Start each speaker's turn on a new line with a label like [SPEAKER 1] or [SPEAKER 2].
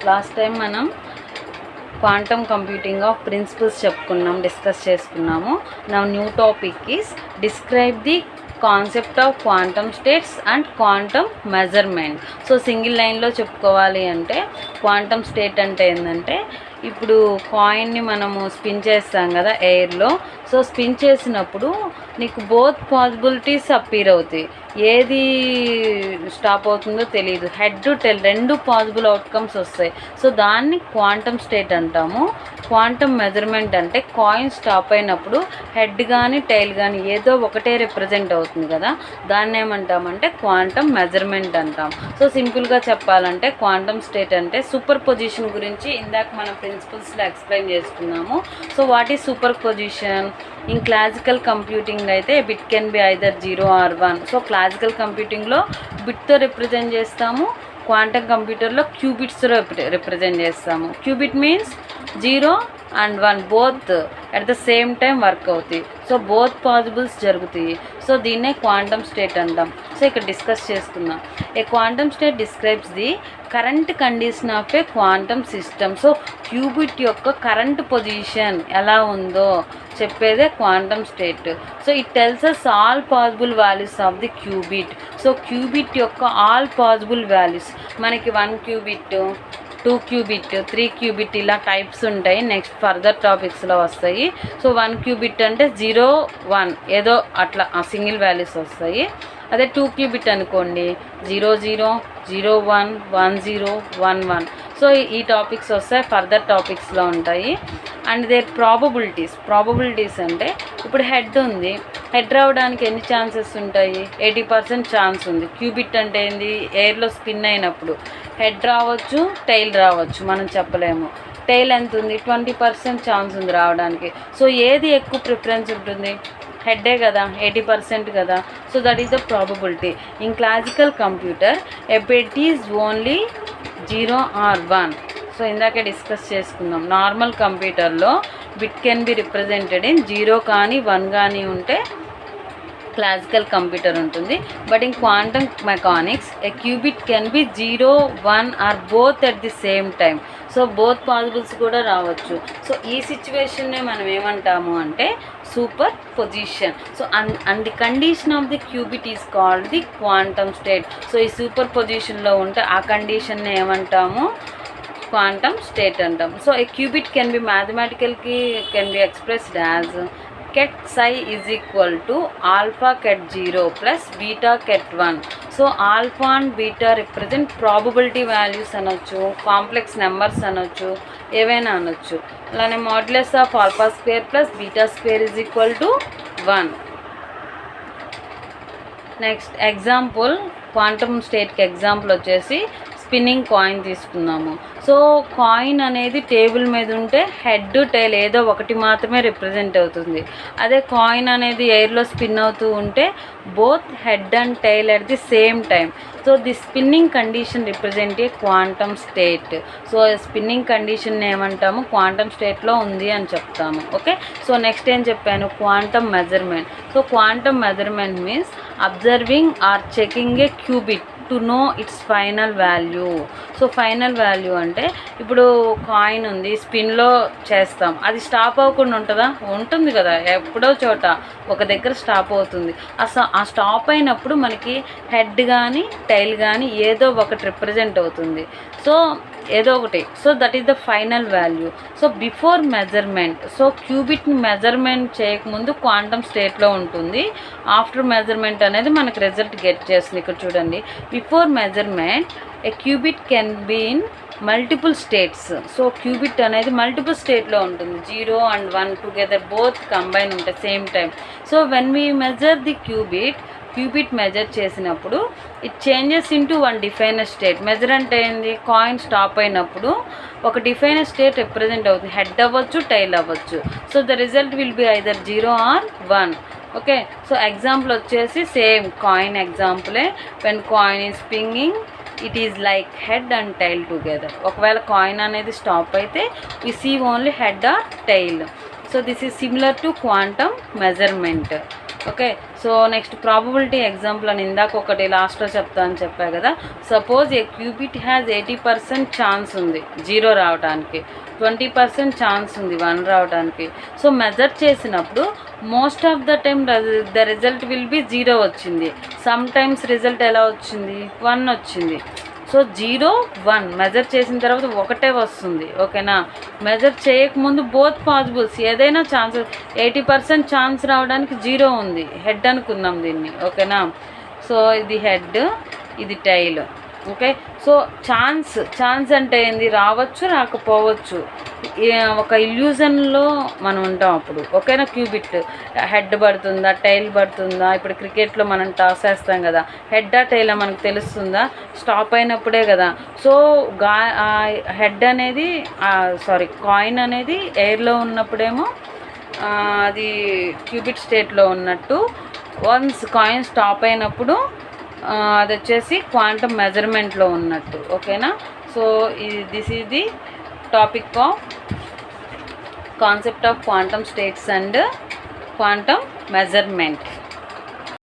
[SPEAKER 1] Last time మనం quantum computing of principles discuss చేసుకున్నాము. నా new topic is describe the concept of quantum states and quantum measurement. So single లైన్లో చెప్పుకోవాలి అంటే quantum state అంటే ఏంటంటే, ఇప్పుడు కాయిన్ని మనము స్పిన్ చేస్తాం కదా ఎయిర్లో. సో స్పిన్ చేసినప్పుడు నీకు బోత్ పాసిబిలిటీస్ అప్పీర్ అవుతాయి. ఏది స్టాప్ అవుతుందో తెలియదు, హెడ్ టెల్ రెండు పాసిబుల్ అవుట్కమ్స్ వస్తాయి. సో దాన్ని క్వాంటమ్ స్టేట్ అంటాము. క్వాంటమ్ మెజర్మెంట్ అంటే కాయిన్ స్టాప్ అయినప్పుడు హెడ్ కానీ టైల్ కానీ ఏదో ఒకటే రిప్రజెంట్ అవుతుంది కదా, దాన్ని ఏమంటామంటే క్వాంటమ్ మెజర్మెంట్ అంటాం. సో సింపుల్గా చెప్పాలంటే క్వాంటమ్ స్టేట్ అంటే సూపర్ పొజిషన్ గురించి ఇందాక మనం ప్రిన్సిపల్స్లో ఎక్స్ప్లెయిన్ చేసుకున్నాము. So what is superposition? In classical computing అయితే bit can be either 0 or 1. So classical కంప్యూటింగ్లో బిట్తో రిప్రజెంట్ చేస్తాము, క్వాంటమ్ కంప్యూటర్లో క్యూబిట్స్తో రిప్రజెంట్ చేస్తాము. Qubit means 0 and 1 both at the same time work అవుతాయి. సో బోత్ పాసిబుల్స్ జరుగుతాయి. సో దీన్నే క్వాంటమ్ స్టేట్ అంటాం. సో ఇక్కడ డిస్కస్ చేసుకుందాం. A quantum state describes the current condition of a quantum system. So qubit యొక్క current position ఎలా ఉందో చెప్పేదే quantum state. So it tells us all possible values of the qubit. So qubit యొక్క all possible values మనకి 1 qubit, 2 qubit, 3 qubit ఇలా types ఉంటాయి. Next further టాపిక్స్లో వస్తాయి. సో 1 క్యూబిట్ అంటే 0, 1 ఏదో అట్లా సింగిల్ వాల్యూస్ వస్తాయి. అదే 2 క్యూబిట్ అనుకోండి 0, 0, 0, 1, 1, 0, 1, 1. సో ఈ టాపిక్స్ వస్తాయి, ఫర్దర్ టాపిక్స్లో ఉంటాయి. అండ్ దేర్ ప్రాబబిలిటీస్ అంటే ఇప్పుడు హెడ్ ఉంది, హెడ్ రావడానికి ఎన్ని ఛాన్సెస్ ఉంటాయి? 80% ఛాన్స్ ఉంది. క్యూబిట్ అంటే ఏంది? ఎయిర్లో స్పిన్ అయినప్పుడు హెడ్ రావచ్చు, టైల్ రావచ్చు, మనం చెప్పలేము. టైల్ ఎంత ఉంది? 20% ఛాన్స్ ఉంది రావడానికి. సో ఏది ఎక్కువ ప్రిఫరెన్స్ ఉంటుంది? హెడ్డే కదా, 80% కదా. So that is the probability. In classical computer a bit is only 0 or 1. So ఇందాకే డిస్కస్ చేసుకుందాం. నార్మల్ కంప్యూటర్లో bit can be represented in 0 కానీ 1 కానీ ఉంటే క్లాసికల్ కంప్యూటర్ ఉంటుంది. But in quantum mechanics a qubit can be 0, 1 or both at the same time. So both possibles కూడా రావచ్చు. So ఈ సిచ్యువేషన్నే మనం ఏమంటాము అంటే superposition. So and the condition of the qubit is called the quantum state. So ఈ super పొజిషన్లో ఉంటే ఆ కండిషన్ని ఏమంటాము? క్వాంటమ్ స్టేట్ అంటాం. So a qubit can be can be expressed as ket psi is equal to alpha ket 0 plus beta ket 1. So alpha and beta represent probability values అనొచ్చు, complex numbers అనొచ్చు, ఏవైనా అనొచ్చు. అలానే modulus of alpha square plus beta square is equal to 1. Next example, quantum స్టేట్కి example వచ్చేసి spinning coin తీసుకుందాము. So coin అనేది table మీద ఉంటే హెడ్ టైల్ ఏదో ఒకటి మాత్రమే రిప్రజెంట్ అవుతుంది. అదే కాయిన్ అనేది ఎయిర్లో స్పిన్ అవుతూ ఉంటే both head and tail at the same time. So the spinning condition represent a quantum state. So spinning condition ఏమంటాము? క్వాంటమ్ స్టేట్లో ఉంది అని చెప్తాము. ఓకే, సో నెక్స్ట్ ఏం చెప్పాను? Quantum measurement. So quantum measurement means observing or checking a qubit to know its final value. So final value అంటే ఇప్పుడు coin ఉంది, స్పిన్లో చేస్తాం, అది స్టాప్ అవ్వకుండా ఉంటుందా? ఉంటుంది కదా, ఎప్పుడో చోట ఒక దగ్గర స్టాప్ అవుతుంది. ఆ స్టాప్ అయినప్పుడు మనకి హెడ్ కానీ టైల్ కానీ ఏదో ఒకటి రిప్రజెంట్ అవుతుంది. సో ఏదో ఒకటి. So that is the final value. So before measurement, so క్యూబిట్ని మెజర్మెంట్ చేయకముందు క్వాంటమ్ స్టేట్లో ఉంటుంది. ఆఫ్టర్ మెజర్మెంట్ అనేది మనకు రిజల్ట్ గెట్ చేస్తుంది. ఇక్కడ చూడండి, before measurement a qubit can be in multiple states. So qubit అనేది మల్టిపుల్ స్టేట్లో ఉంటుంది. 0 and 1 టుగెదర్ బోత్ కంబైన్ ఉంటాయి same time. So when we measure the qubit measure చేసినప్పుడు it changes into 1 define state. Measure అంటే ఏంది? Coin stop అయినప్పుడు ఒక define state represent అవుతుంది. హెడ్ అవ్వచ్చు, టైల్ అవ్వచ్చు. So the result will be either 0 or 1. Okay, so example వచ్చేసి same coin ఎగ్జాంపులే. When coin is spinning it is like head and tail together. ఒకవేళ కాయిన్ అనేది stop అయితే we see only head or tail. So this is similar to quantum measurement. Okay. So next probability example అని ఇందాక ఒకటి లాస్ట్లో చెప్తా అని చెప్పా కదా. Suppose a qubit has 80% chance ఉంది 0 రావడానికి, 20% ఛాన్స్ ఉంది 1 రావడానికి. సో మెజర్ చేసినప్పుడు most of the time the result will B 0 వచ్చింది. సమ్ టైమ్స్ రిజల్ట్ ఎలా వచ్చింది, 1 వచ్చింది. సో 0, 1 మెజర్ చేసిన తర్వాత ఒకటే వస్తుంది. ఓకేనా. మెజర్ చేయకముందు బోత్ పాసిబుల్స్, ఏదైనా ఛాన్సెస్ 80% ఛాన్స్ రావడానికి 0 ఉంది. హెడ్ అనుకుందాం దీన్ని. ఓకేనా. సో ఇది హెడ్, ఇది టైల్. ఓకే. సో ఛాన్స్ అంటే ఏంది, రావచ్చు రాకపోవచ్చు. ఒక ఇల్యూజన్లో మనం ఉంటాం అప్పుడు. ఓకేనా. క్యూబిట్ హెడ్ పడుతుందా టైల్ పడుతుందా, ఇప్పుడు క్రికెట్లో మనం టాస్ వేస్తాం కదా, హెడ్డా టైలా మనకు తెలుస్తుందా, స్టాప్ అయినప్పుడే కదా. సో హెడ్ అనేది కాయిన్ అనేది ఎయిర్లో ఉన్నప్పుడేమో అది క్యూబిట్ స్టేట్లో ఉన్నట్టు, వన్స్ కాయిన్ స్టాప్ అయినప్పుడు అది వచ్చేసి క్వాంటమ్ మెజర్మెంట్లో ఉన్నట్టు. ఓకేనా. So this is the topic of concept of quantum states and quantum measurement.